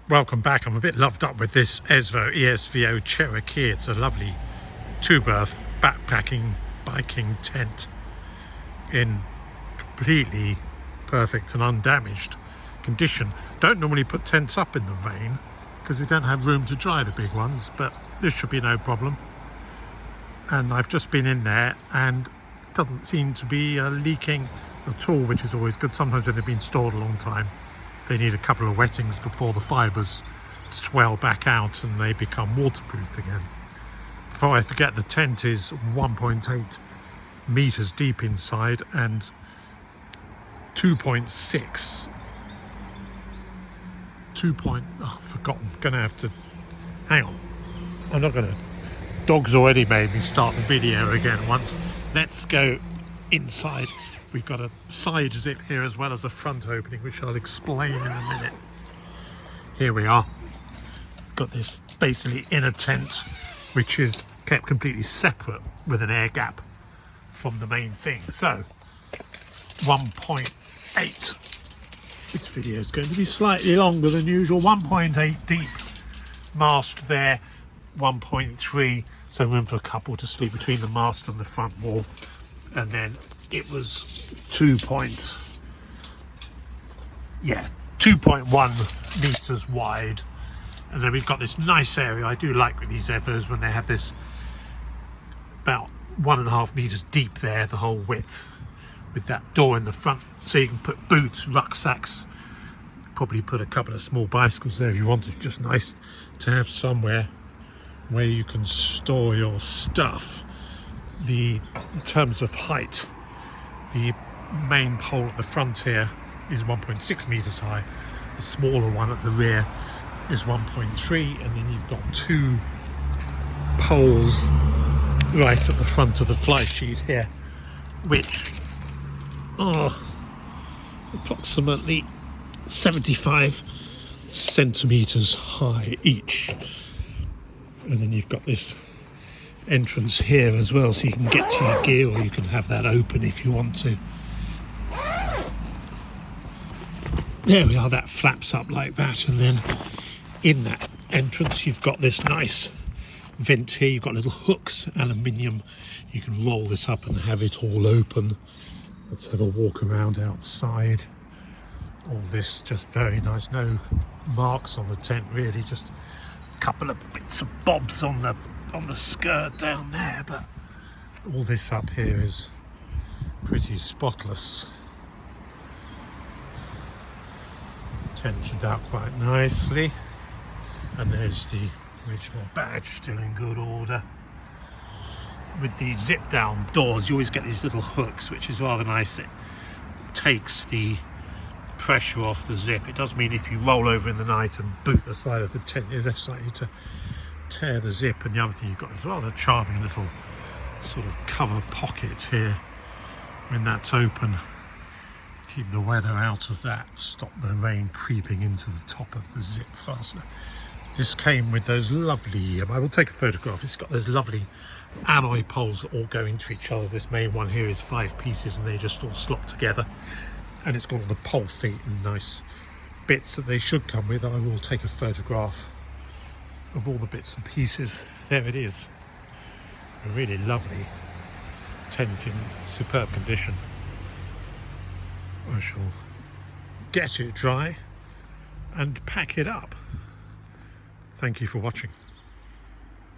Welcome back. I'm a bit loved up with this ESVO Cherokee. It's a lovely two-berth backpacking biking tent in completely perfect and undamaged condition. Don't normally put tents up in the rain because we don't have room to dry the big ones, but this should be no problem. And I've just been in there and it doesn't seem to be leaking at all, which is always good. Sometimes when they've been stored a long time, they need a couple of wettings before the fibres swell back out and they become waterproof again. Before I forget, the tent is 1.8 metres deep inside and 2.6. I've forgotten. Gonna have to hang on. I'm not gonna. Dog's already made me start the video again once. Let's go inside. We've got a side zip here as well as a front opening, which I'll explain in a minute. Here we are. Got this basically inner tent, which is kept completely separate with an air gap from the main thing. So 1.8. This video is going to be slightly longer than usual. 1.8 deep mast there, 1.3, so room for a couple to sleep between the mast and the front wall. And then it was 2.1 meters wide. And then we've got this nice area. I do like with these ESVOs when they have this about 1.5 meters deep there, the whole width, with that door in the front, so you can put boots, rucksacks, probably put a couple of small bicycles there if you wanted. Just nice to have somewhere where you can store your stuff. In terms of height, the main pole at the front here is 1.6 meters high. The smaller one at the rear is 1.3, and then you've got two poles right at the front of the fly sheet here, which are approximately 75 centimeters high each. And then you've got this entrance here as well, so you can get to your gear, or you can have that open if you want to. There we are, that flaps up like that, and then in that entrance you've got this nice vent here. You've got little hooks, aluminium. You can roll this up and have it all open. Let's have a walk around outside. All this just very nice. No marks on the tent really, just a couple of bits of bobs on the skirt down there, but all this up here is pretty spotless. Tensioned out quite nicely, and there's the original badge still in good order. With the zip down doors you always get these little hooks, which is rather nice. It takes the pressure off the zip. It does mean if you roll over in the night and boot the side of the tent, you're less likely to tear the zip. And the other thing you've got is a rather charming little sort of cover pocket here when that's open. Keep the weather out of that, stop the rain creeping into the top of the zip fastener. This came with those lovely, I will take a photograph, it's got those lovely alloy poles that all go into each other. This main one here is 5 pieces and they just all slot together, and it's got all the pole feet and nice bits that they should come with. I will take a photograph of all the bits and pieces. There it is, a really lovely tent in superb condition. I shall get it dry and pack it up. Thank you for watching.